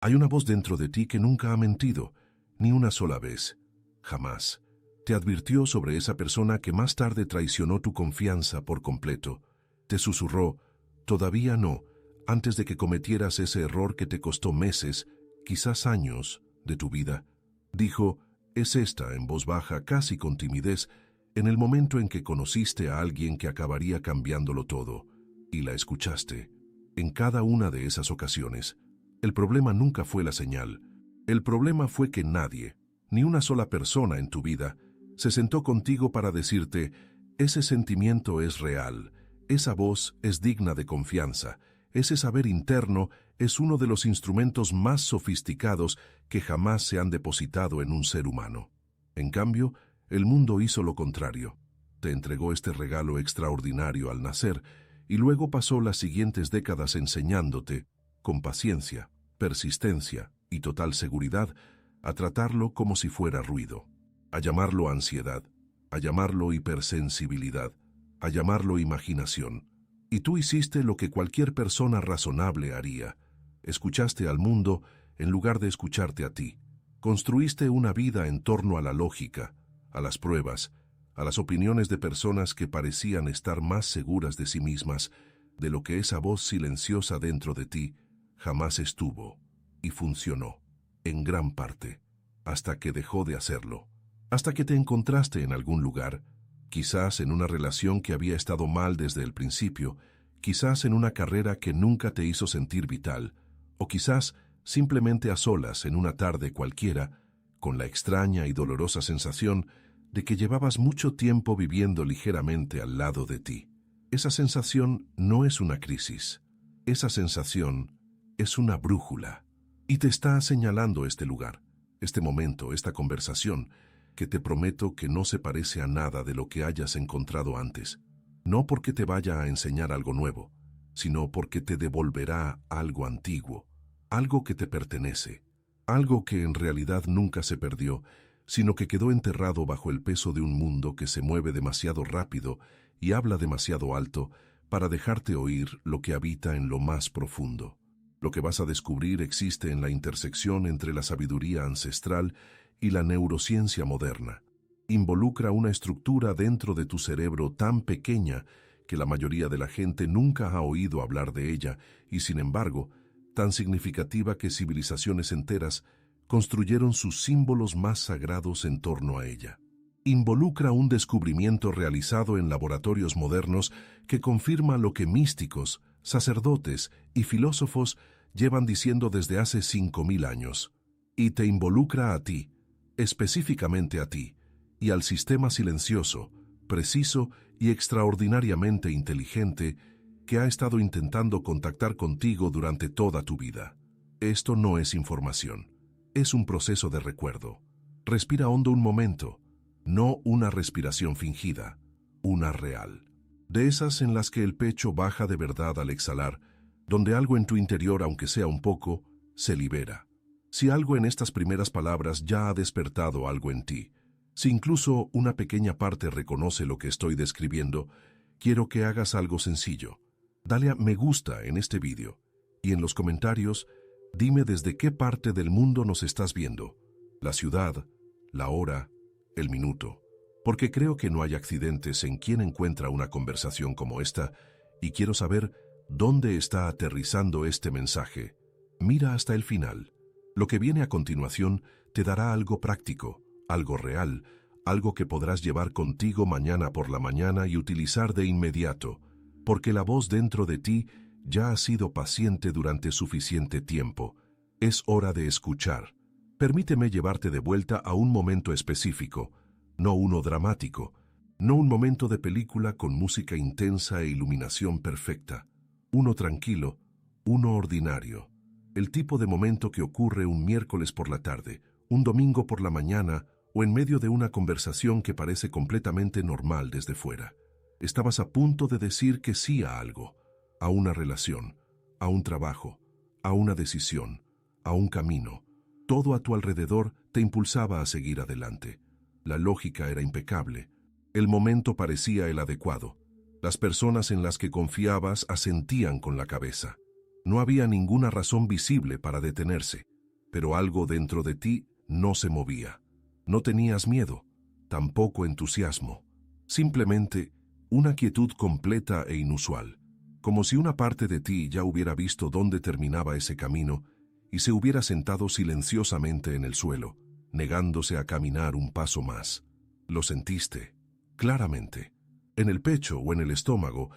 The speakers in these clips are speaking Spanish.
Hay una voz dentro de ti que nunca ha mentido, ni una sola vez, jamás. Te advirtió sobre esa persona que más tarde traicionó tu confianza por completo. Te susurró, todavía no, antes de que cometieras ese error que te costó meses, quizás años, de tu vida. Dijo, es esta, en voz baja, casi con timidez, en el momento en que conociste a alguien que acabaría cambiándolo todo, y la escuchaste. En cada una de esas ocasiones, el problema nunca fue la señal. El problema fue que nadie, ni una sola persona en tu vida, se sentó contigo para decirte, ese sentimiento es real, esa voz es digna de confianza, ese saber interno es uno de los instrumentos más sofisticados que jamás se han depositado en un ser humano. En cambio, el mundo hizo lo contrario. Te entregó este regalo extraordinario al nacer y luego pasó las siguientes décadas enseñándote, con paciencia, persistencia y total seguridad, a tratarlo como si fuera ruido, a llamarlo ansiedad, a llamarlo hipersensibilidad, a llamarlo imaginación. Y tú hiciste lo que cualquier persona razonable haría. Escuchaste al mundo en lugar de escucharte a ti. Construiste una vida en torno a la lógica, a las pruebas, a las opiniones de personas que parecían estar más seguras de sí mismas de lo que esa voz silenciosa dentro de ti jamás estuvo y funcionó, en gran parte, hasta que dejó de hacerlo, hasta que te encontraste en algún lugar, quizás en una relación que había estado mal desde el principio, quizás en una carrera que nunca te hizo sentir vital, o quizás simplemente a solas en una tarde cualquiera, con la extraña y dolorosa sensación de que llevabas mucho tiempo viviendo ligeramente al lado de ti. Esa sensación no es una crisis, esa sensación es una brújula, y te está señalando este lugar, este momento, esta conversación, que te prometo que no se parece a nada de lo que hayas encontrado antes. No porque te vaya a enseñar algo nuevo, sino porque te devolverá algo antiguo, algo que te pertenece, algo que en realidad nunca se perdió, sino que quedó enterrado bajo el peso de un mundo que se mueve demasiado rápido y habla demasiado alto para dejarte oír lo que habita en lo más profundo. Lo que vas a descubrir existe en la intersección entre la sabiduría ancestral y la neurociencia moderna. Involucra una estructura dentro de tu cerebro tan pequeña que la mayoría de la gente nunca ha oído hablar de ella y, sin embargo, tan significativa que civilizaciones enteras construyeron sus símbolos más sagrados en torno a ella. Involucra un descubrimiento realizado en laboratorios modernos que confirma lo que místicos, sacerdotes y filósofos llevan diciendo desde hace 5000 años. Y te involucra a ti, específicamente a ti, y al sistema silencioso, preciso y extraordinariamente inteligente que ha estado intentando contactar contigo durante toda tu vida. Esto no es información, es un proceso de recuerdo. Respira hondo un momento, no una respiración fingida, una real. De esas en las que el pecho baja de verdad al exhalar, donde algo en tu interior, aunque sea un poco, se libera. Si algo en estas primeras palabras ya ha despertado algo en ti, si incluso una pequeña parte reconoce lo que estoy describiendo, quiero que hagas algo sencillo. Dale a me gusta en este vídeo y en los comentarios dime desde qué parte del mundo nos estás viendo, la ciudad, la hora, el minuto, porque creo que no hay accidentes en quien encuentra una conversación como esta y quiero saber dónde está aterrizando este mensaje. Mira hasta el final. Lo que viene a continuación te dará algo práctico, algo real, algo que podrás llevar contigo mañana por la mañana y utilizar de inmediato, porque la voz dentro de ti ya ha sido paciente durante suficiente tiempo. Es hora de escuchar. Permíteme llevarte de vuelta a un momento específico, no uno dramático, no un momento de película con música intensa e iluminación perfecta, uno tranquilo, uno ordinario. El tipo de momento que ocurre un miércoles por la tarde, un domingo por la mañana o en medio de una conversación que parece completamente normal desde fuera. Estabas a punto de decir que sí a algo, a una relación, a un trabajo, a una decisión, a un camino. Todo a tu alrededor te impulsaba a seguir adelante. La lógica era impecable. El momento parecía el adecuado. Las personas en las que confiabas asentían con la cabeza. No había ninguna razón visible para detenerse. pero algo dentro de ti no se movía. No tenías miedo, tampoco entusiasmo, simplemente una quietud completa e inusual, como si una parte de ti ya hubiera visto dónde terminaba ese camino y se hubiera sentado silenciosamente en el suelo, negándose a caminar un paso más. Lo sentiste, claramente, en el pecho o en el estómago,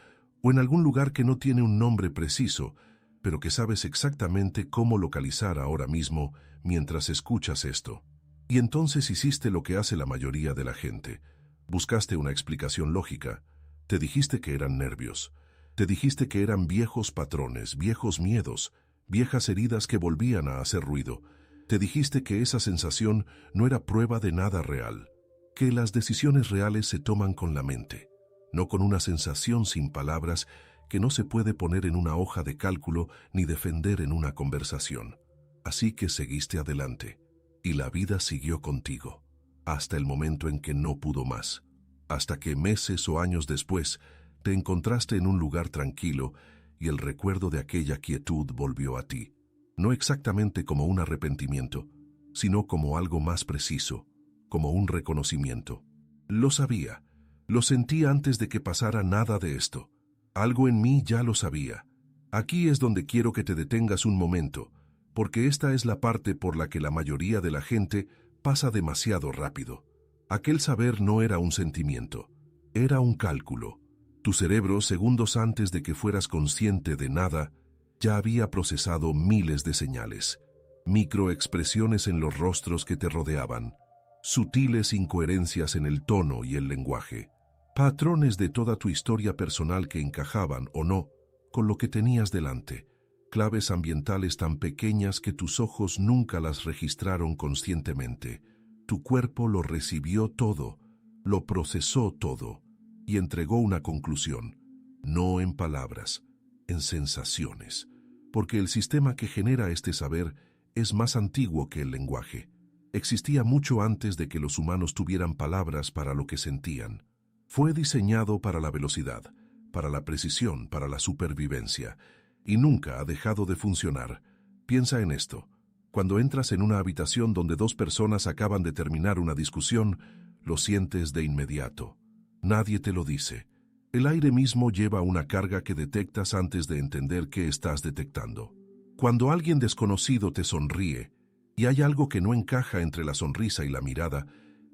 o en algún lugar que no tiene un nombre preciso, pero que sabes exactamente cómo localizar ahora mismo mientras escuchas esto. Y entonces hiciste lo que hace la mayoría de la gente. Buscaste una explicación lógica. Te dijiste que eran nervios. Te dijiste que eran viejos patrones, viejos miedos, viejas heridas que volvían a hacer ruido. Te dijiste que esa sensación no era prueba de nada real, que las decisiones reales se toman con la mente, no con una sensación sin palabras que no se puede poner en una hoja de cálculo ni defender en una conversación. Así que seguiste adelante, y la vida siguió contigo, hasta el momento en que no pudo más, hasta que meses o años después te encontraste en un lugar tranquilo y el recuerdo de aquella quietud volvió a ti, no exactamente como un arrepentimiento, sino como algo más preciso, como un reconocimiento. Lo sabía, lo sentí antes de que pasara nada de esto. Algo en mí ya lo sabía. Aquí es donde quiero que te detengas un momento, porque esta es la parte por la que la mayoría de la gente pasa demasiado rápido. Aquel saber no era un sentimiento, era un cálculo. Tu cerebro, segundos antes de que fueras consciente de nada, ya había procesado miles de señales, microexpresiones en los rostros que te rodeaban, sutiles incoherencias en el tono y el lenguaje, patrones de toda tu historia personal que encajaban o no con lo que tenías delante, claves ambientales tan pequeñas que tus ojos nunca las registraron conscientemente. Tu cuerpo lo recibió todo, lo procesó todo y entregó una conclusión, no en palabras, en sensaciones, porque el sistema que genera este saber es más antiguo que el lenguaje. Existía mucho antes de que los humanos tuvieran palabras para lo que sentían. Fue diseñado para la velocidad, para la precisión, para la supervivencia, y nunca ha dejado de funcionar. Piensa en esto. Cuando entras en una habitación donde dos personas acaban de terminar una discusión, lo sientes de inmediato. Nadie te lo dice. El aire mismo lleva una carga que detectas antes de entender qué estás detectando. Cuando alguien desconocido te sonríe, y hay algo que no encaja entre la sonrisa y la mirada,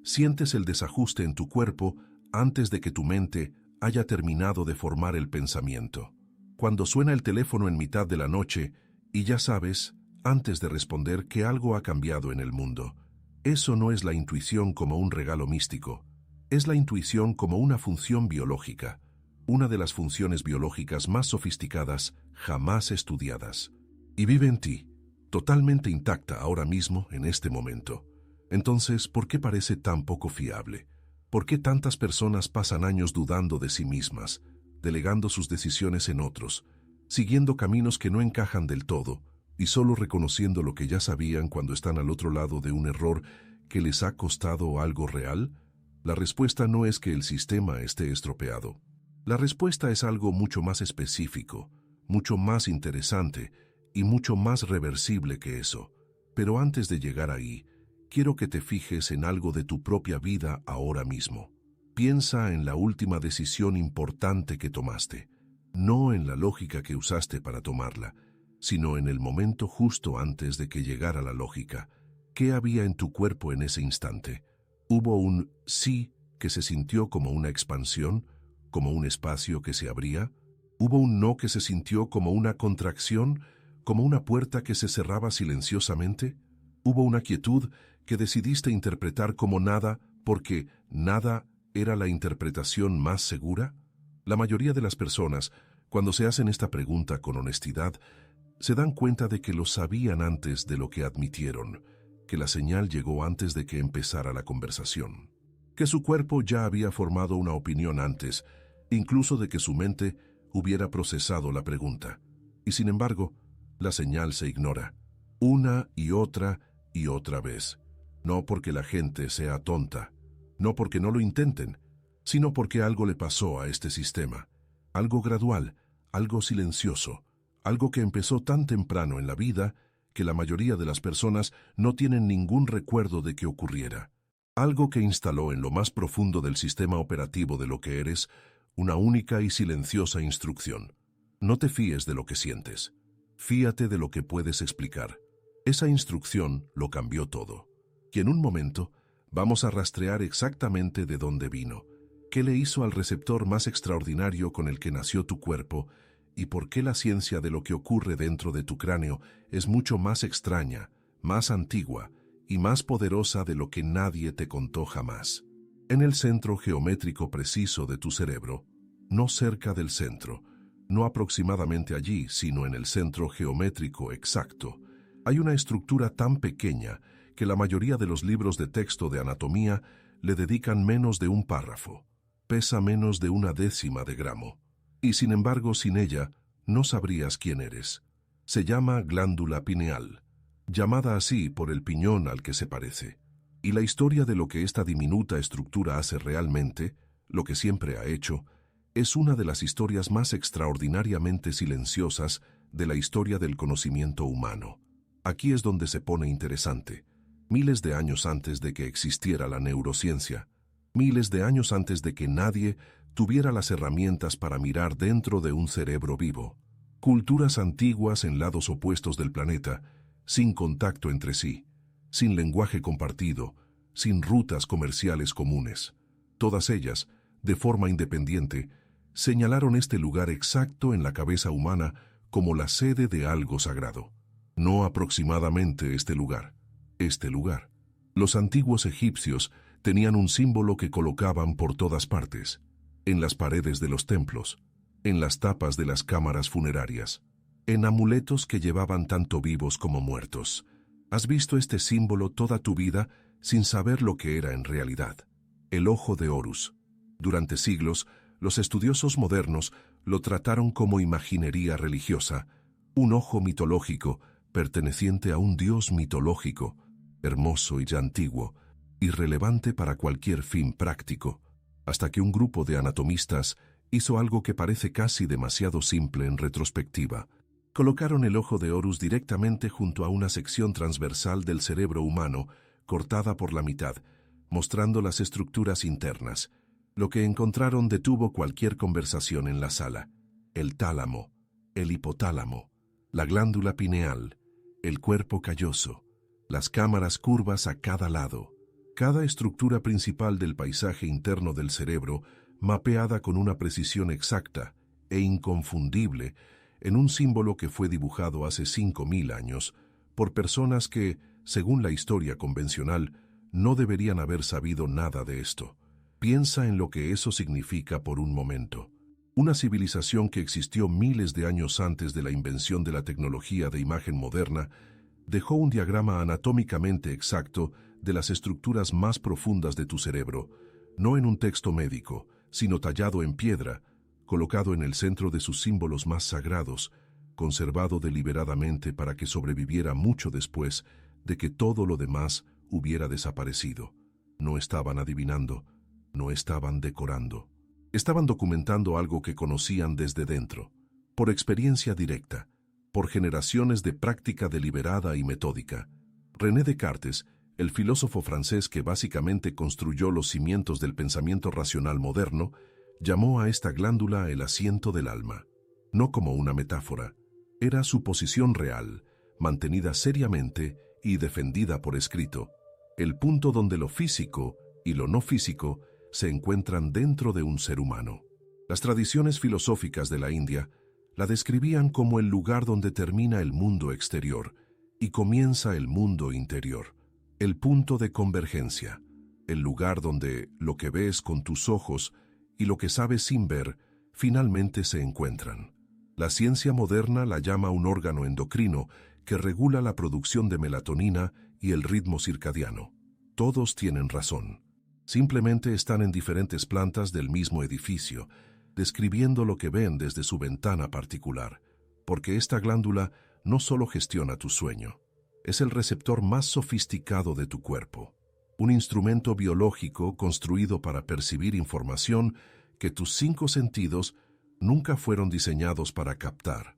sientes el desajuste en tu cuerpo antes de que tu mente haya terminado de formar el pensamiento. Cuando suena el teléfono en mitad de la noche, y ya sabes, antes de responder, que algo ha cambiado en el mundo. Eso no es la intuición como un regalo místico. Es la intuición como una función biológica, una de las funciones biológicas más sofisticadas jamás estudiadas. Y vive en ti, totalmente intacta ahora mismo, en este momento. Entonces, ¿por qué parece tan poco fiable? ¿Por qué tantas personas pasan años dudando de sí mismas, delegando sus decisiones en otros, siguiendo caminos que no encajan del todo y solo reconociendo lo que ya sabían cuando están al otro lado de un error que les ha costado algo real? La respuesta no es que el sistema esté estropeado. La respuesta es algo mucho más específico, mucho más interesante y mucho más reversible que eso. Pero antes de llegar ahí, quiero que te fijes en algo de tu propia vida ahora mismo. Piensa en la última decisión importante que tomaste, no en la lógica que usaste para tomarla, sino en el momento justo antes de que llegara la lógica. ¿Qué había en tu cuerpo en ese instante? ¿Hubo un sí que se sintió como una expansión, como un espacio que se abría? ¿Hubo un no que se sintió como una contracción, como una puerta que se cerraba silenciosamente? ¿Hubo una quietud que decidiste interpretar como nada porque nada era la interpretación más segura? La mayoría de las personas, cuando se hacen esta pregunta con honestidad, se dan cuenta de que lo sabían antes de lo que admitieron, que la señal llegó antes de que empezara la conversación, que su cuerpo ya había formado una opinión antes, incluso de que su mente hubiera procesado la pregunta. Y sin embargo, la señal se ignora, una y otra vez. No porque la gente sea tonta, no porque no lo intenten, sino porque algo le pasó a este sistema. Algo gradual, algo silencioso, algo que empezó tan temprano en la vida que la mayoría de las personas no tienen ningún recuerdo de que ocurriera. Algo que instaló en lo más profundo del sistema operativo de lo que eres una única y silenciosa instrucción. No te fíes de lo que sientes. Fíate de lo que puedes explicar. Esa instrucción lo cambió todo. Y en un momento vamos a rastrear exactamente de dónde vino, qué le hizo al receptor más extraordinario con el que nació tu cuerpo y por qué la ciencia de lo que ocurre dentro de tu cráneo es mucho más extraña, más antigua y más poderosa de lo que nadie te contó jamás. En el centro geométrico preciso de tu cerebro, no cerca del centro, no aproximadamente allí, sino en el centro geométrico exacto, hay una estructura tan pequeña que la mayoría de los libros de texto de anatomía le dedican menos de un párrafo. Pesa menos de 1/10 de gramo. Y sin embargo, sin ella, no sabrías quién eres. Se llama glándula pineal, llamada así por el piñón al que se parece. Y la historia de lo que esta diminuta estructura hace realmente, lo que siempre ha hecho, es una de las historias más extraordinariamente silenciosas de la historia del conocimiento humano. Aquí es donde se pone interesante. Miles de años antes de que existiera la neurociencia, miles de años antes de que nadie tuviera las herramientas para mirar dentro de un cerebro vivo, culturas antiguas en lados opuestos del planeta, sin contacto entre sí, sin lenguaje compartido, sin rutas comerciales comunes. Todas ellas, de forma independiente, señalaron este lugar exacto en la cabeza humana como la sede de algo sagrado. No aproximadamente este lugar. Los antiguos egipcios tenían un símbolo que colocaban por todas partes, en las paredes de los templos, en las tapas de las cámaras funerarias, en amuletos que llevaban tanto vivos como muertos. Has visto este símbolo toda tu vida sin saber lo que era en realidad. El ojo de Horus. Durante siglos, los estudiosos modernos lo trataron como imaginería religiosa, un ojo mitológico perteneciente a un dios mitológico, hermoso y ya antiguo, irrelevante para cualquier fin práctico, hasta que un grupo de anatomistas hizo algo que parece casi demasiado simple en retrospectiva. Colocaron el ojo de Horus directamente junto a una sección transversal del cerebro humano, cortada por la mitad, mostrando las estructuras internas. Lo que encontraron detuvo cualquier conversación en la sala. El tálamo, el hipotálamo, la glándula pineal, el cuerpo calloso, las cámaras curvas a cada lado. Cada estructura principal del paisaje interno del cerebro, mapeada con una precisión exacta e inconfundible en un símbolo que fue dibujado hace 5.000 años por personas que, según la historia convencional, no deberían haber sabido nada de esto. Piensa en lo que eso significa por un momento. Una civilización que existió miles de años antes de la invención de la tecnología de imagen moderna dejó un diagrama anatómicamente exacto de las estructuras más profundas de tu cerebro, no en un texto médico, sino tallado en piedra, colocado en el centro de sus símbolos más sagrados, conservado deliberadamente para que sobreviviera mucho después de que todo lo demás hubiera desaparecido. No estaban adivinando, no estaban decorando. Estaban documentando algo que conocían desde dentro, por experiencia directa, por generaciones de práctica deliberada y metódica. René Descartes, el filósofo francés que básicamente construyó los cimientos del pensamiento racional moderno, llamó a esta glándula el asiento del alma. No como una metáfora, era su posición real, mantenida seriamente y defendida por escrito, el punto donde lo físico y lo no físico se encuentran dentro de un ser humano. Las tradiciones filosóficas de la India la describían como el lugar donde termina el mundo exterior y comienza el mundo interior, el punto de convergencia, el lugar donde lo que ves con tus ojos y lo que sabes sin ver finalmente se encuentran. La ciencia moderna la llama un órgano endocrino que regula la producción de melatonina y el ritmo circadiano. Todos tienen razón. Simplemente están en diferentes plantas del mismo edificio, describiendo lo que ven desde su ventana particular, porque esta glándula no solo gestiona tu sueño, es el receptor más sofisticado de tu cuerpo, un instrumento biológico construido para percibir información que tus 5 sentidos nunca fueron diseñados para captar.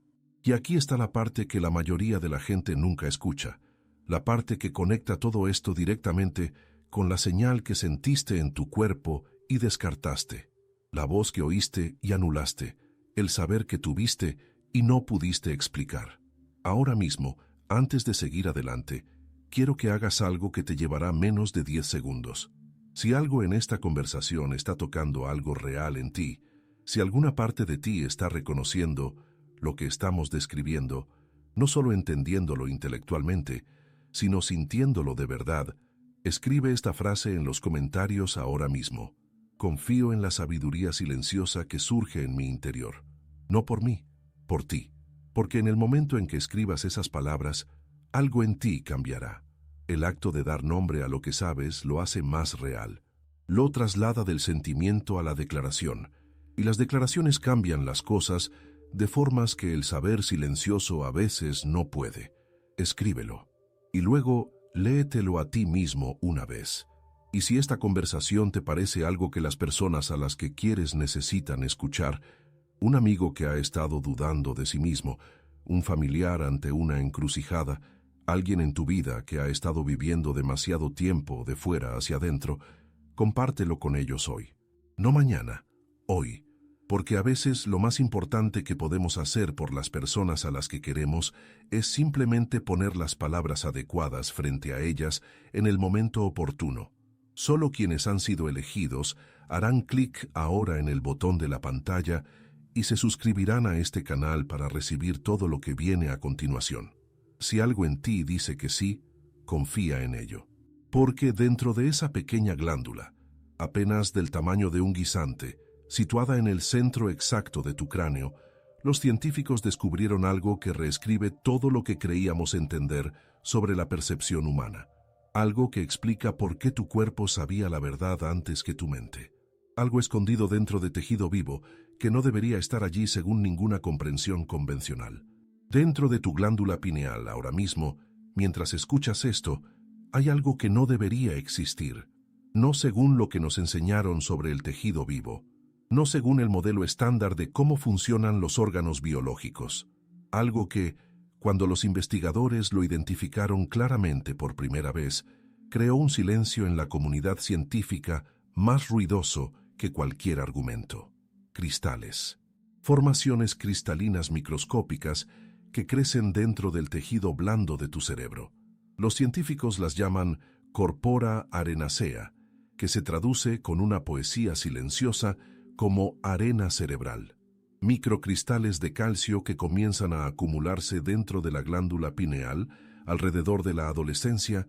Y aquí está la parte que la mayoría de la gente nunca escucha, la parte que conecta todo esto directamente con la señal que sentiste en tu cuerpo y descartaste, la voz que oíste y anulaste, el saber que tuviste y no pudiste explicar. Ahora mismo, antes de seguir adelante, quiero que hagas algo que te llevará menos de 10 segundos. Si algo en esta conversación está tocando algo real en ti, si alguna parte de ti está reconociendo lo que estamos describiendo, no solo entendiéndolo intelectualmente, sino sintiéndolo de verdad, escribe esta frase en los comentarios ahora mismo. Confío en la sabiduría silenciosa que surge en mi interior. No por mí, por ti. Porque en el momento en que escribas esas palabras, algo en ti cambiará. El acto de dar nombre a lo que sabes lo hace más real. Lo traslada del sentimiento a la declaración. Y las declaraciones cambian las cosas de formas que el saber silencioso a veces no puede. Escríbelo. Y luego, léetelo a ti mismo una vez. Y si esta conversación te parece algo que las personas a las que quieres necesitan escuchar, un amigo que ha estado dudando de sí mismo, un familiar ante una encrucijada, alguien en tu vida que ha estado viviendo demasiado tiempo de fuera hacia adentro, compártelo con ellos hoy. No mañana, hoy. Porque a veces lo más importante que podemos hacer por las personas a las que queremos es simplemente poner las palabras adecuadas frente a ellas en el momento oportuno. Solo quienes han sido elegidos harán clic ahora en el botón de la pantalla y se suscribirán a este canal para recibir todo lo que viene a continuación. Si algo en ti dice que sí, confía en ello. Porque dentro de esa pequeña glándula, apenas del tamaño de un guisante, situada en el centro exacto de tu cráneo, los científicos descubrieron algo que reescribe todo lo que creíamos entender sobre la percepción humana. Algo que explica por qué tu cuerpo sabía la verdad antes que tu mente. Algo escondido dentro de tejido vivo que no debería estar allí según ninguna comprensión convencional. Dentro de tu glándula pineal ahora mismo, mientras escuchas esto, hay algo que no debería existir. No según lo que nos enseñaron sobre el tejido vivo. No según el modelo estándar de cómo funcionan los órganos biológicos. Algo que, cuando los investigadores lo identificaron claramente por primera vez, creó un silencio en la comunidad científica más ruidoso que cualquier argumento. Cristales. Formaciones cristalinas microscópicas que crecen dentro del tejido blando de tu cerebro. Los científicos las llaman corpora arenacea, que se traduce con una poesía silenciosa como arena cerebral. Microcristales de calcio que comienzan a acumularse dentro de la glándula pineal alrededor de la adolescencia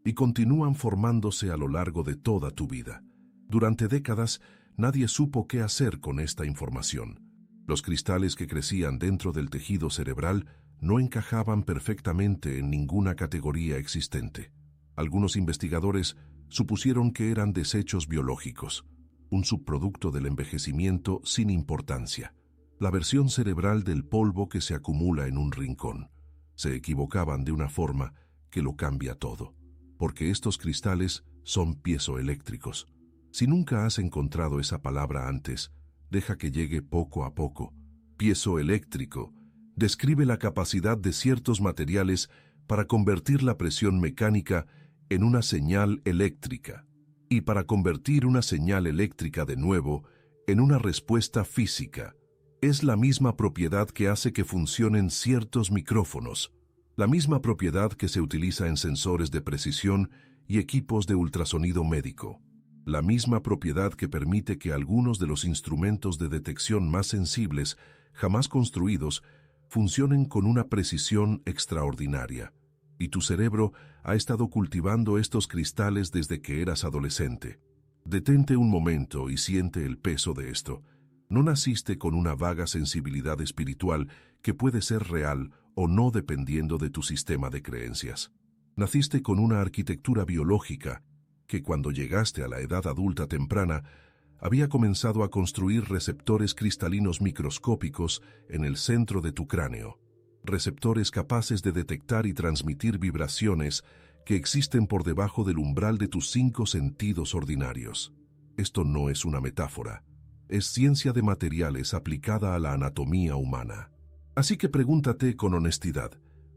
y continúan formándose a lo largo de toda tu vida. Durante décadas, nadie supo qué hacer con esta información. Los cristales que crecían dentro del tejido cerebral no encajaban perfectamente en ninguna categoría existente. Algunos investigadores supusieron que eran desechos biológicos, un subproducto del envejecimiento sin importancia, la versión cerebral del polvo que se acumula en un rincón. Se equivocaban de una forma que lo cambia todo, porque estos cristales son piezoeléctricos. Si nunca has encontrado esa palabra antes, deja que llegue poco a poco. Piezoeléctrico describe la capacidad de ciertos materiales para convertir la presión mecánica en una señal eléctrica, y para convertir una señal eléctrica de nuevo en una respuesta física. Es la misma propiedad que hace que funcionen ciertos micrófonos, la misma propiedad que se utiliza en sensores de precisión y equipos de ultrasonido médico, la misma propiedad que permite que algunos de los instrumentos de detección más sensibles jamás construidos funcionen con una precisión extraordinaria. Y tu cerebro ha estado cultivando estos cristales desde que eras adolescente. Detente un momento y siente el peso de esto. No naciste con una vaga sensibilidad espiritual que puede ser real o no dependiendo de tu sistema de creencias. Naciste con una arquitectura biológica que cuando llegaste a la edad adulta temprana había comenzado a construir receptores cristalinos microscópicos en el centro de tu cráneo. Receptores capaces de detectar y transmitir vibraciones que existen por debajo del umbral de tus 5 sentidos ordinarios. Esto no es una metáfora, es ciencia de materiales aplicada a la anatomía humana. Así que pregúntate con honestidad,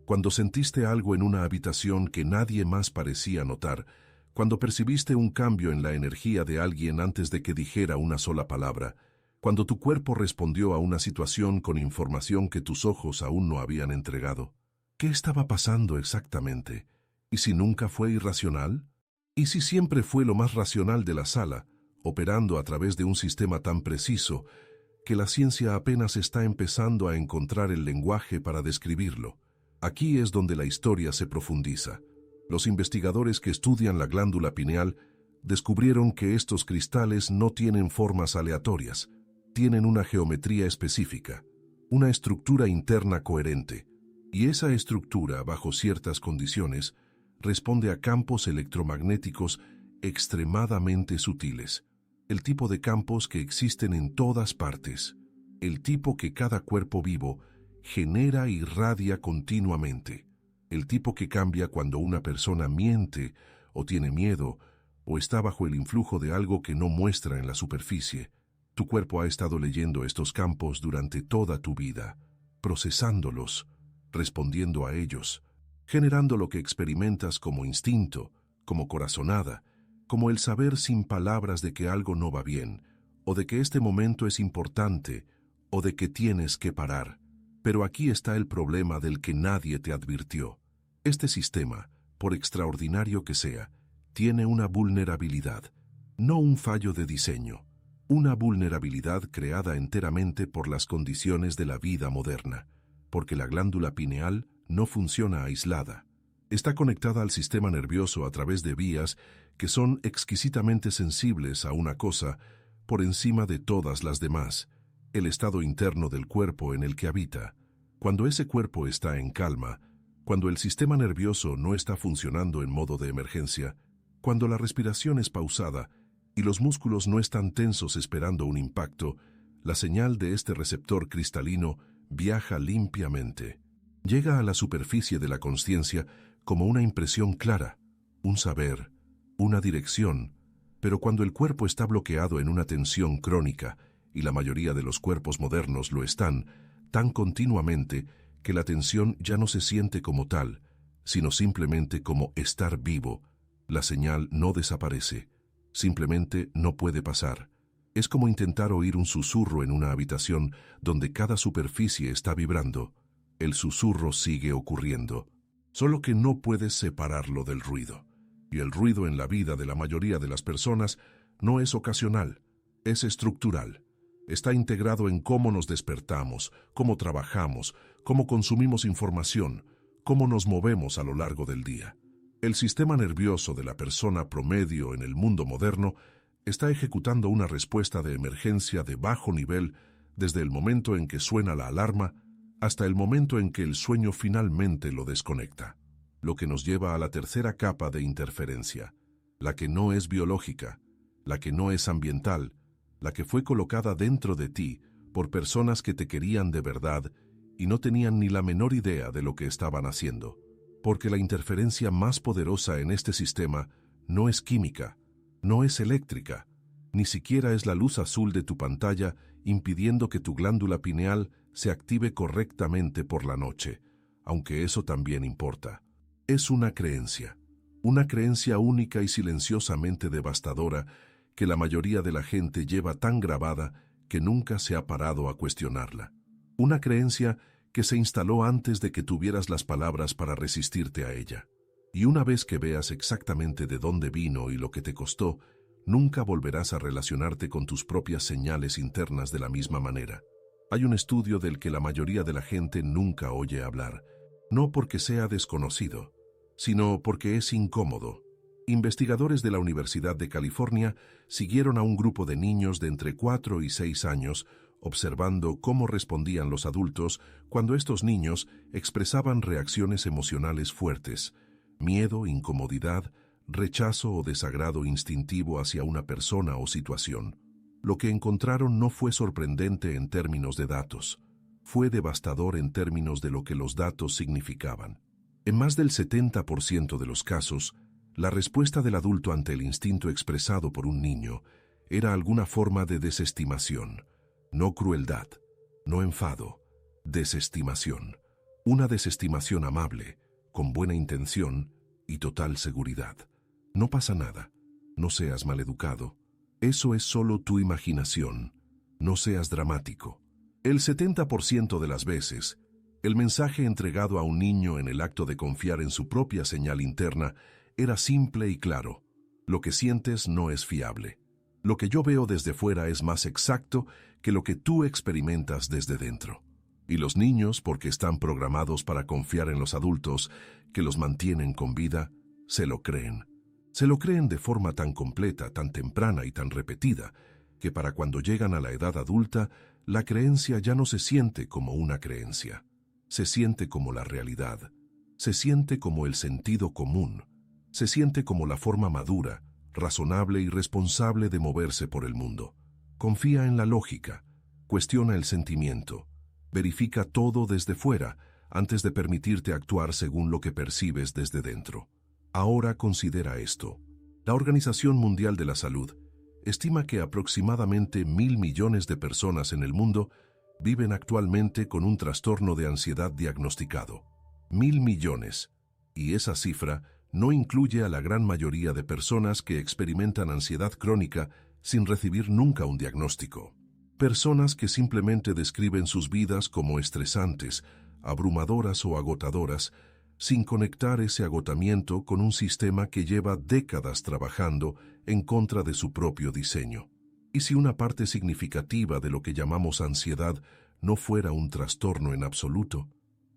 cuando sentiste algo en una habitación que nadie más parecía notar, cuando percibiste un cambio en la energía de alguien antes de que dijera una sola palabra, cuando tu cuerpo respondió a una situación con información que tus ojos aún no habían entregado, ¿qué estaba pasando exactamente? ¿Y si nunca fue irracional? ¿Y si siempre fue lo más racional de la sala, operando a través de un sistema tan preciso que la ciencia apenas está empezando a encontrar el lenguaje para describirlo? Aquí es donde la historia se profundiza. Los investigadores que estudian la glándula pineal descubrieron que estos cristales no tienen formas aleatorias, tienen una geometría específica, una estructura interna coherente, y esa estructura, bajo ciertas condiciones, responde a campos electromagnéticos extremadamente sutiles, el tipo de campos que existen en todas partes, el tipo que cada cuerpo vivo genera y irradia continuamente, el tipo que cambia cuando una persona miente o tiene miedo o está bajo el influjo de algo que no muestra en la superficie. Tu cuerpo ha estado leyendo estos campos durante toda tu vida, procesándolos, respondiendo a ellos, generando lo que experimentas como instinto, como corazonada, como el saber sin palabras de que algo no va bien, o de que este momento es importante, o de que tienes que parar. Pero aquí está el problema del que nadie te advirtió. Este sistema, por extraordinario que sea, tiene una vulnerabilidad, no un fallo de diseño, una vulnerabilidad creada enteramente por las condiciones de la vida moderna, porque la glándula pineal no funciona aislada. Está conectada al sistema nervioso a través de vías que son exquisitamente sensibles a una cosa por encima de todas las demás, el estado interno del cuerpo en el que habita. Cuando ese cuerpo está en calma, cuando el sistema nervioso no está funcionando en modo de emergencia, cuando la respiración es pausada y los músculos no están tensos esperando un impacto, la señal de este receptor cristalino viaja limpiamente. Llega a la superficie de la consciencia como una impresión clara, un saber, una dirección, pero cuando el cuerpo está bloqueado en una tensión crónica, y la mayoría de los cuerpos modernos lo están, tan continuamente que la tensión ya no se siente como tal, sino simplemente como estar vivo, la señal no desaparece, simplemente no puede pasar. Es como intentar oír un susurro en una habitación donde cada superficie está vibrando. El susurro sigue ocurriendo, solo que no puedes separarlo del ruido. Y el ruido en la vida de la mayoría de las personas no es ocasional, es estructural. Está integrado en cómo nos despertamos, cómo trabajamos, cómo consumimos información, cómo nos movemos a lo largo del día. El sistema nervioso de la persona promedio en el mundo moderno está ejecutando una respuesta de emergencia de bajo nivel desde el momento en que suena la alarma hasta el momento en que el sueño finalmente lo desconecta, lo que nos lleva a la tercera capa de interferencia, la que no es biológica, la que no es ambiental, la que fue colocada dentro de ti por personas que te querían de verdad y no tenían ni la menor idea de lo que estaban haciendo. Porque la interferencia más poderosa en este sistema no es química, no es eléctrica, ni siquiera es la luz azul de tu pantalla impidiendo que tu glándula pineal se active correctamente por la noche, aunque eso también importa. Es una creencia única y silenciosamente devastadora que la mayoría de la gente lleva tan grabada que nunca se ha parado a cuestionarla. Una creencia que se instaló antes de que tuvieras las palabras para resistirte a ella. Y una vez que veas exactamente de dónde vino y lo que te costó, nunca volverás a relacionarte con tus propias señales internas de la misma manera. Hay un estudio del que la mayoría de la gente nunca oye hablar, no porque sea desconocido, sino porque es incómodo. Investigadores de la Universidad de California siguieron a un grupo de niños de entre 4 y 6 años observando cómo respondían los adultos cuando estos niños expresaban reacciones emocionales fuertes, miedo, incomodidad, rechazo o desagrado instintivo hacia una persona o situación. Lo que encontraron no fue sorprendente en términos de datos, fue devastador en términos de lo que los datos significaban. En más del 70% de los casos, la respuesta del adulto ante el instinto expresado por un niño era alguna forma de desestimación, no crueldad, no enfado, Desestimación. Una desestimación amable, con buena intención y total seguridad. No pasa nada. No seas maleducado. Eso es solo tu imaginación. No seas dramático. El 70% de las veces, el mensaje entregado a un niño en el acto de confiar en su propia señal interna era simple y claro. Lo que sientes no es fiable. Lo que yo veo desde fuera es más exacto que lo que tú experimentas desde dentro. Y los niños, porque están programados para confiar en los adultos que los mantienen con vida, se lo creen. Se lo creen de forma tan completa, tan temprana y tan repetida, que para cuando llegan a la edad adulta, la creencia ya no se siente como una creencia. Se siente como la realidad. Se siente como el sentido común. Se siente como la forma madura, razonable y responsable de moverse por el mundo. Confía en la lógica. Cuestiona el sentimiento. Verifica todo desde fuera antes de permitirte actuar según lo que percibes desde dentro. Ahora considera esto. La Organización Mundial de la Salud estima que aproximadamente 1.000 millones de personas en el mundo viven actualmente con un trastorno de ansiedad diagnosticado. 1.000 millones. Y esa cifra no incluye a la gran mayoría de personas que experimentan ansiedad crónica sin recibir nunca un diagnóstico. Personas que simplemente describen sus vidas como estresantes, abrumadoras o agotadoras, sin conectar ese agotamiento con un sistema que lleva décadas trabajando en contra de su propio diseño. ¿Y si una parte significativa de lo que llamamos ansiedad no fuera un trastorno en absoluto?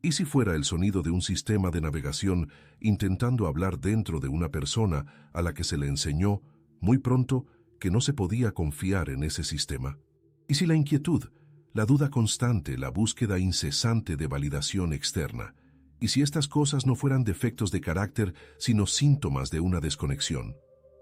¿Y si fuera el sonido de un sistema de navegación intentando hablar dentro de una persona a la que se le enseñó, muy pronto, que no se podía confiar en ese sistema? ¿Y si la inquietud, la duda constante, la búsqueda incesante de validación externa, y si estas cosas no fueran defectos de carácter, sino síntomas de una desconexión?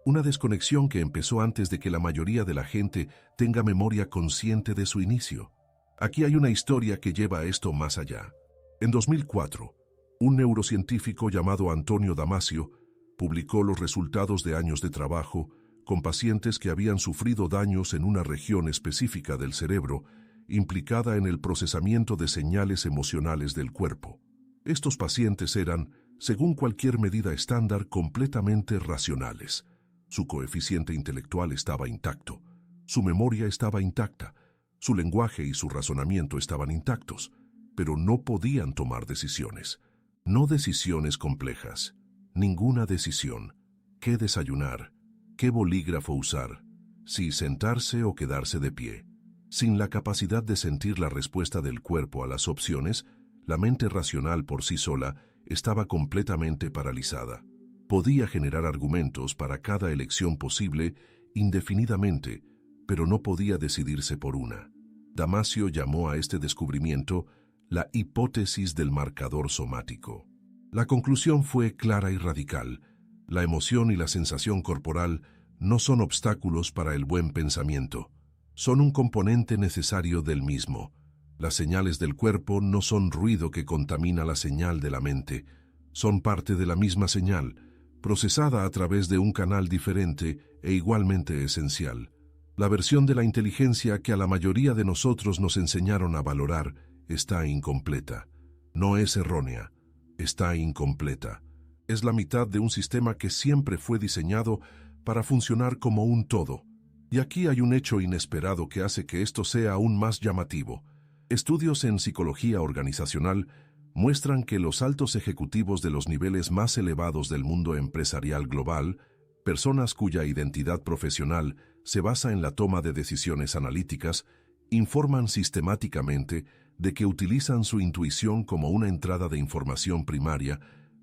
Una desconexión que empezó antes de que la mayoría de la gente tenga memoria consciente de su inicio. Aquí hay una historia que lleva a esto más allá. En 2004, un neurocientífico llamado Antonio Damasio publicó los resultados de años de trabajo con pacientes que habían sufrido daños en una región específica del cerebro implicada en el procesamiento de señales emocionales del cuerpo. Estos pacientes eran, según cualquier medida estándar, completamente racionales. Su coeficiente intelectual estaba intacto, su memoria estaba intacta, su lenguaje y su razonamiento estaban intactos, pero no podían tomar decisiones. No decisiones complejas, ninguna decisión. ¿Qué desayunar? ¿Qué bolígrafo usar? Si sentarse o quedarse de pie. Sin la capacidad de sentir la respuesta del cuerpo a las opciones, la mente racional por sí sola estaba completamente paralizada. Podía generar argumentos para cada elección posible indefinidamente, pero no podía decidirse por una. Damasio llamó a este descubrimiento la hipótesis del marcador somático. La conclusión fue clara y radical. La emoción y la sensación corporal no son obstáculos para el buen pensamiento. Son un componente necesario del mismo. Las señales del cuerpo no son ruido que contamina la señal de la mente. Son parte de la misma señal, procesada a través de un canal diferente e igualmente esencial. La versión de la inteligencia que a la mayoría de nosotros nos enseñaron a valorar está incompleta. No es errónea, está incompleta. Es la mitad de un sistema que siempre fue diseñado para funcionar como un todo. Y aquí hay un hecho inesperado que hace que esto sea aún más llamativo. Estudios en psicología organizacional muestran que los altos ejecutivos de los niveles más elevados del mundo empresarial global, personas cuya identidad profesional se basa en la toma de decisiones analíticas, informan sistemáticamente de que utilizan su intuición como una entrada de información primaria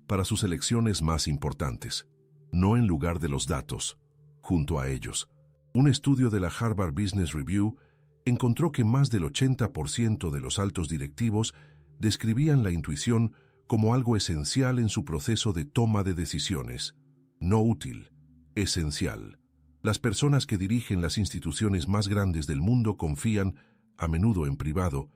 para sus elecciones más importantes, no en lugar de los datos, junto a ellos. Un estudio de la Harvard Business Review encontró que más del 80% de los altos directivos describían la intuición como algo esencial en su proceso de toma de decisiones. No útil, esencial. Las personas que dirigen las instituciones más grandes del mundo confían, a menudo en privado,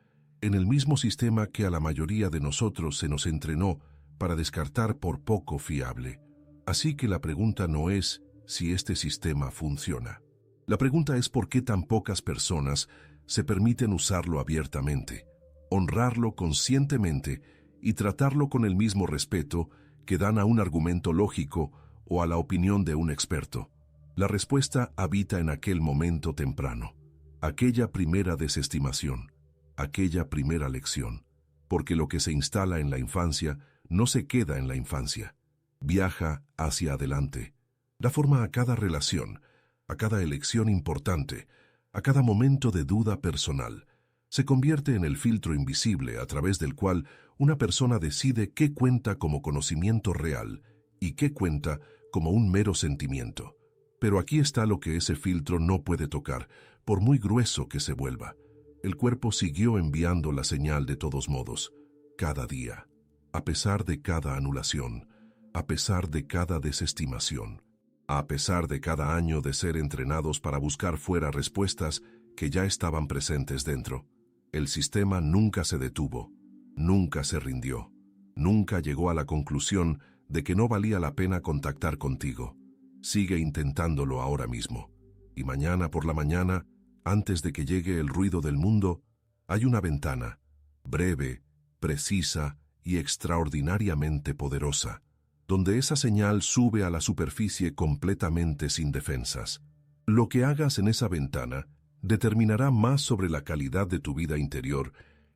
en el mismo sistema que a la mayoría de nosotros se nos entrenó para descartar por poco fiable. Así que la pregunta no es si este sistema funciona. La pregunta es por qué tan pocas personas se permiten usarlo abiertamente, honrarlo conscientemente y tratarlo con el mismo respeto que dan a un argumento lógico o a la opinión de un experto. La respuesta habita en aquel momento temprano, aquella primera desestimación, aquella primera lección, porque lo que se instala en la infancia no se queda en la infancia, viaja hacia adelante, da forma a cada relación, a cada elección importante, a cada momento de duda personal. Se convierte en el filtro invisible a través del cual una persona decide qué cuenta como conocimiento real y qué cuenta como un mero sentimiento. Pero aquí está lo que ese filtro no puede tocar, por muy grueso que se vuelva. El cuerpo siguió enviando la señal de todos modos, cada día, a pesar de cada anulación, a pesar de cada desestimación, a pesar de cada año de ser entrenados para buscar fuera respuestas que ya estaban presentes dentro. El sistema nunca se detuvo, nunca se rindió, nunca llegó a la conclusión de que no valía la pena contactar contigo. Sigue intentándolo ahora mismo. Y mañana por la mañana, antes de que llegue el ruido del mundo, hay una ventana, breve, precisa y extraordinariamente poderosa, donde esa señal sube a la superficie completamente sin defensas. Lo que hagas en esa ventana determinará más sobre la calidad de tu vida interior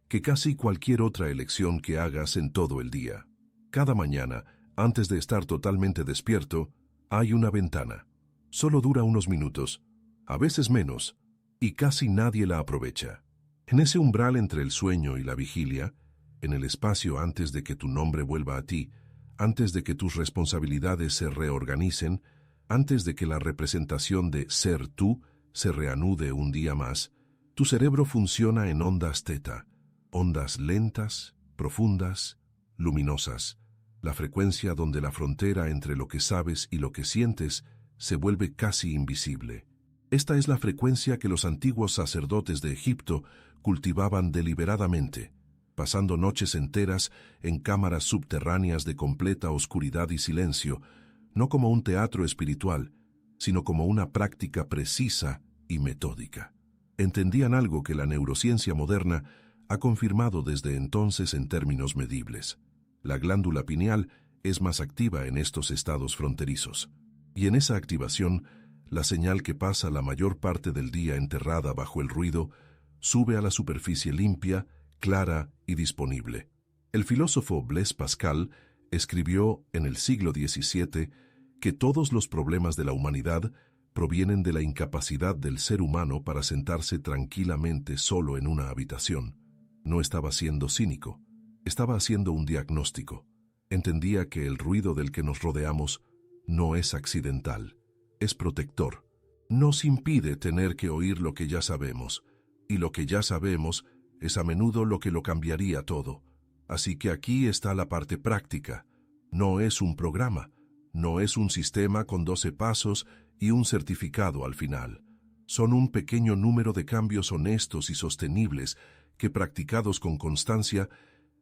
que casi cualquier otra elección que hagas en todo el día. Cada mañana, antes de estar totalmente despierto, hay una ventana. Solo dura unos minutos, a veces menos, y casi nadie la aprovecha. En ese umbral entre el sueño y la vigilia, en el espacio antes de que tu nombre vuelva a ti, antes de que tus responsabilidades se reorganicen, antes de que la representación de ser tú se reanude un día más, tu cerebro funciona en ondas teta, ondas lentas, profundas, luminosas, la frecuencia donde la frontera entre lo que sabes y lo que sientes se vuelve casi invisible. Esta es la frecuencia que los antiguos sacerdotes de Egipto cultivaban deliberadamente, pasando noches enteras en cámaras subterráneas de completa oscuridad y silencio, no como un teatro espiritual, sino como una práctica precisa y metódica. Entendían algo que la neurociencia moderna ha confirmado desde entonces en términos medibles. La glándula pineal es más activa en estos estados fronterizos, y en esa activación, la señal que pasa la mayor parte del día enterrada bajo el ruido sube a la superficie limpia, clara y disponible. El filósofo Blaise Pascal escribió en el siglo XVII que todos los problemas de la humanidad provienen de la incapacidad del ser humano para sentarse tranquilamente solo en una habitación. No estaba siendo cínico, estaba haciendo un diagnóstico. Entendía que el ruido del que nos rodeamos no es accidental, es protector. Nos impide tener que oír lo que ya sabemos, y lo que ya sabemos es a menudo lo que lo cambiaría todo. Así que aquí está la parte práctica. No es un programa, no es un sistema con 12 pasos y un certificado al final. Son un pequeño número de cambios honestos y sostenibles que, practicados con constancia,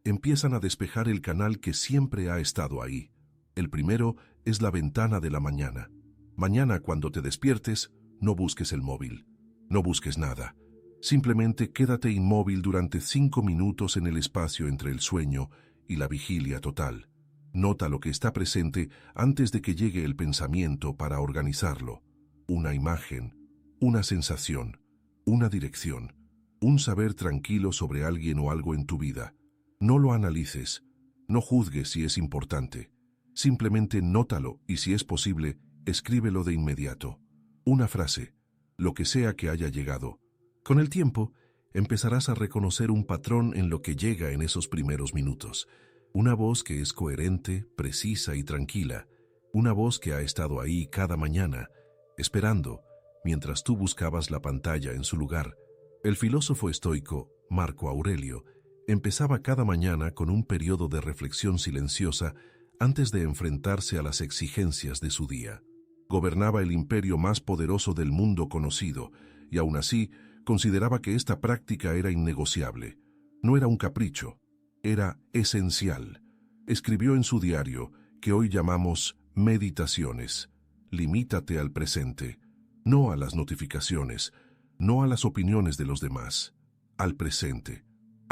empiezan a despejar el canal que siempre ha estado ahí. El primero es la ventana de la mañana. Mañana, cuando te despiertes, no busques el móvil, no busques nada. Simplemente quédate inmóvil durante 5 minutos en el espacio entre el sueño y la vigilia total. Nota lo que está presente antes de que llegue el pensamiento para organizarlo. Una imagen, una sensación, una dirección, un saber tranquilo sobre alguien o algo en tu vida. No lo analices, no juzgues si es importante. Simplemente nótalo y, si es posible, escríbelo de inmediato. Una frase, lo que sea que haya llegado. Con el tiempo, empezarás a reconocer un patrón en lo que llega en esos primeros minutos. Una voz que es coherente, precisa y tranquila. Una voz que ha estado ahí cada mañana, esperando, mientras tú buscabas la pantalla en su lugar. El filósofo estoico, Marco Aurelio, empezaba cada mañana con un periodo de reflexión silenciosa antes de enfrentarse a las exigencias de su día. Gobernaba el imperio más poderoso del mundo conocido, y aún así consideraba que esta práctica era innegociable. No era un capricho, era esencial. Escribió en su diario, que hoy llamamos meditaciones: limítate al presente, no a las notificaciones, no a las opiniones de los demás, al presente,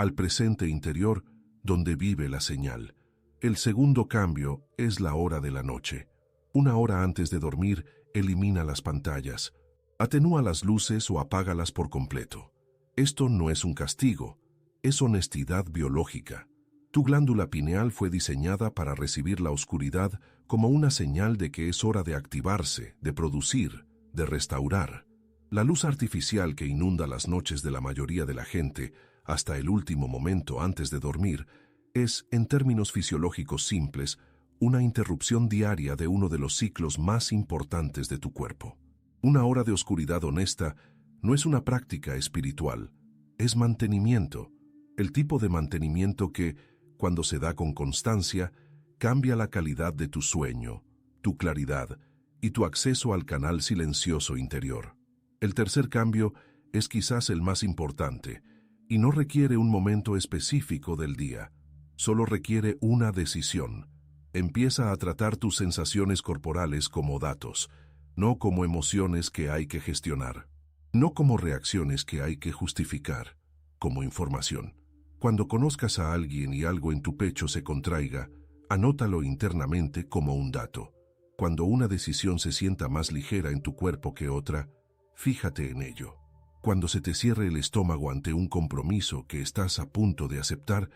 al presente interior donde vive la señal. El segundo cambio es la hora de la noche. Una hora antes de dormir, elimina las pantallas. Atenúa las luces o apágalas por completo. Esto no es un castigo, es honestidad biológica. Tu glándula pineal fue diseñada para recibir la oscuridad como una señal de que es hora de activarse, de producir, de restaurar. La luz artificial que inunda las noches de la mayoría de la gente, hasta el último momento antes de dormir, es, en términos fisiológicos simples, una interrupción diaria de uno de los ciclos más importantes de tu cuerpo. Una hora de oscuridad honesta no es una práctica espiritual, es mantenimiento, el tipo de mantenimiento que, cuando se da con constancia, cambia la calidad de tu sueño, tu claridad y tu acceso al canal silencioso interior. El tercer cambio es quizás el más importante y no requiere un momento específico del día, solo requiere una decisión. Empieza a tratar tus sensaciones corporales como datos, no como emociones que hay que gestionar, no como reacciones que hay que justificar, como información. Cuando conozcas a alguien y algo en tu pecho se contraiga, anótalo internamente como un dato. Cuando una decisión se sienta más ligera en tu cuerpo que otra, fíjate en ello. Cuando se te cierre el estómago ante un compromiso que estás a punto de aceptar,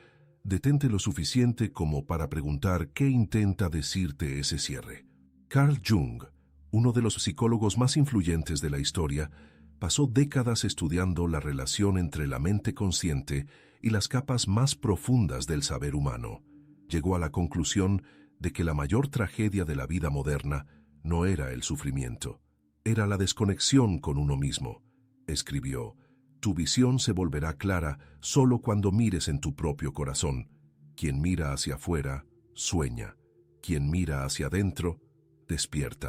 detente lo suficiente como para preguntar qué intenta decirte ese cierre. Carl Jung, uno de los psicólogos más influyentes de la historia, pasó décadas estudiando la relación entre la mente consciente y las capas más profundas del saber humano. Llegó a la conclusión de que la mayor tragedia de la vida moderna no era el sufrimiento, era la desconexión con uno mismo. Escribió: «Tu visión se volverá clara solo cuando mires en tu propio corazón. Quien mira hacia afuera, sueña. Quien mira hacia adentro, despierta».